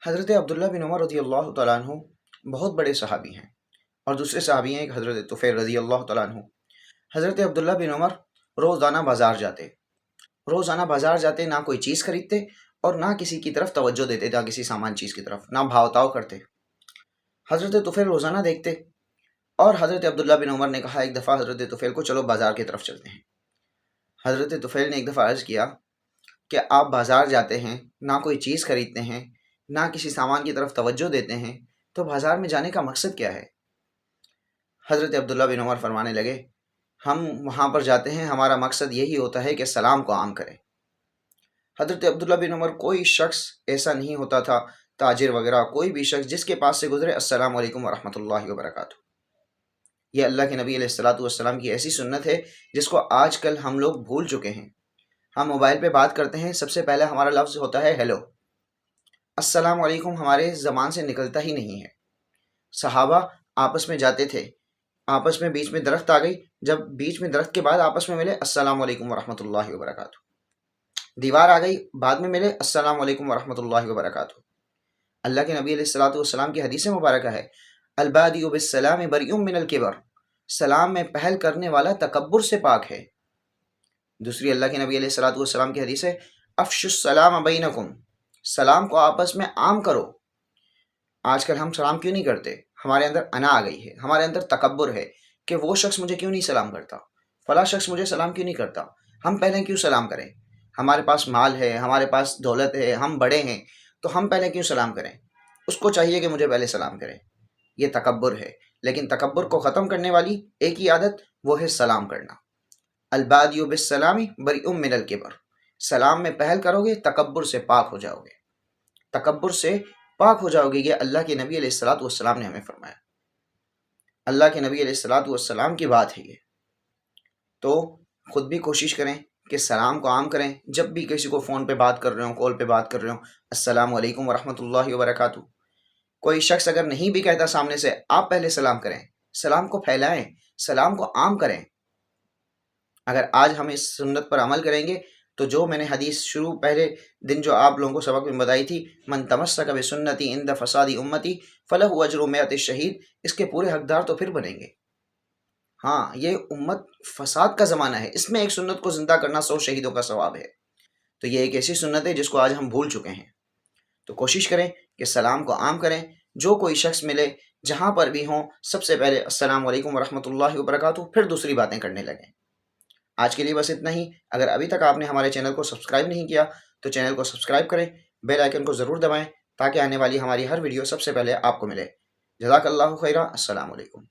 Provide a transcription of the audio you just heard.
حضرت عبداللہ بن عمر رضی اللہ تعالیٰ عنہ بہت بڑے صحابی ہیں، اور دوسرے صحابی ہیں ایک حضرت طفیل رضی اللہ تعالیٰ عنہ۔ حضرت عبداللہ بن عمر روزانہ بازار جاتے، نہ کوئی چیز خریدتے اور نہ کسی کی طرف توجہ دیتے، نہ کسی سامان چیز کی طرف، نہ بھاؤ تاؤ کرتے۔ حضرت طفیل روزانہ دیکھتے، اور حضرت عبداللہ بن عمر نے کہا ایک دفعہ حضرت طفیل کو، چلو بازار کی طرف چلتے ہیں۔ حضرت طفیل نے ایک دفعہ عرض کیا کہ آپ بازار جاتے ہیں، نہ کوئی چیز خریدتے ہیں، نہ کسی سامان کی طرف توجہ دیتے ہیں، تو بازار میں جانے کا مقصد کیا ہے؟ حضرت عبداللہ بن عمر فرمانے لگے، ہم وہاں پر جاتے ہیں، ہمارا مقصد یہی ہوتا ہے کہ سلام کو عام کریں۔ حضرت عبداللہ بن عمر، کوئی شخص ایسا نہیں ہوتا تھا، تاجر وغیرہ، کوئی بھی شخص جس کے پاس سے گزرے السلام علیکم ورحمۃ اللہ وبرکاتہ۔ یہ اللہ کے نبی علیہ الصلوۃ والسلام کی ایسی سنت ہے جس کو آج کل ہم لوگ بھول چکے ہیں۔ ہم موبائل پہ بات کرتے ہیں، سب سے پہلے ہمارا لفظ ہوتا ہے ہیلو۔ السلام علیکم ہمارے زبان سے نکلتا ہی نہیں ہے۔ صحابہ آپس میں جاتے تھے، آپس میں بیچ میں درخت آ گئی، جب بیچ میں درخت کے بعد آپس میں ملے السلام علیکم ورحمۃ اللہ وبرکاتہ۔ دیوار آ گئی، بعد میں ملے السلام علیکم ورحمۃ اللہ وبرکاتہ۔ اللہ کے نبی علیہ الصلوۃ والسلام کی حدیث مبارکہ ہے، البادئ بالسلام بریء من الکبر، سلام میں پہل کرنے والا تکبر سے پاک ہے۔ دوسری اللہ کے نبی علیہ الصلوۃ والسلام کی حدیث ہے، افشوا السلام بینکم، سلام کو آپس میں عام کرو۔ آج کل ہم سلام کیوں نہیں کرتے؟ ہمارے اندر انا آ گئی ہے، ہمارے اندر تکبر ہے کہ وہ شخص مجھے کیوں نہیں سلام کرتا، فلاں شخص مجھے سلام کیوں نہیں کرتا، ہم پہلے کیوں سلام کریں؟ ہمارے پاس مال ہے، ہمارے پاس دولت ہے، ہم بڑے ہیں، تو ہم پہلے کیوں سلام کریں؟ اس کو چاہیے کہ مجھے پہلے سلام کرے۔ یہ تکبر ہے، لیکن تکبر کو ختم کرنے والی ایک ہی عادت، وہ ہے سلام کرنا۔ البادئ بالسلام بریء من الکبر، سلام میں پہل کرو گے، تکبر سے پاک ہو جاؤ گے، تکبر سے پاک ہو جاؤ گے۔ یہ اللہ کے نبی علیہ الصلوۃ والسلام نے ہمیں فرمایا، اللہ کے نبی علیہ الصلوۃ والسلام کی بات ہے یہ۔ تو خود بھی کوشش کریں کہ سلام کو عام کریں، جب بھی کسی کو فون پہ بات کر رہے ہوں، کال پہ بات کر رہے ہوں، السلام علیکم ورحمۃ اللہ وبرکاتہ۔ کوئی شخص اگر نہیں بھی کہتا سامنے سے، آپ پہلے سلام کریں، سلام کو پھیلائیں، سلام کو عام کریں۔ اگر آج ہم اس سنت پر عمل کریں گے تو جو میں نے حدیث شروع پہلے دن جو آپ لوگوں کو سبق میں بتائی تھی، من تمسک بسنتی عند فساد امتی فلہ اجر 100 شہید، اس کے پورے حقدار تو پھر بنیں گے۔ ہاں، یہ امت فساد کا زمانہ ہے، اس میں ایک سنت کو زندہ کرنا 100 شہیدوں کا ثواب ہے۔ تو یہ ایک ایسی سنت ہے جس کو آج ہم بھول چکے ہیں۔ تو کوشش کریں کہ سلام کو عام کریں، جو کوئی شخص ملے جہاں پر بھی ہوں، سب سے پہلے السلام علیکم ورحمۃ اللہ وبرکاتہ، پھر دوسری باتیں کرنے لگیں۔ آج کے لیے بس اتنا ہی۔ اگر ابھی تک آپ نے ہمارے چینل کو سبسکرائب نہیں کیا تو چینل کو سبسکرائب کریں، بیل آئیکن کو ضرور دبائیں تاکہ آنے والی ہماری ہر ویڈیو سب سے پہلے آپ کو ملے۔ جزاک اللہ خیرہ، السلام علیکم۔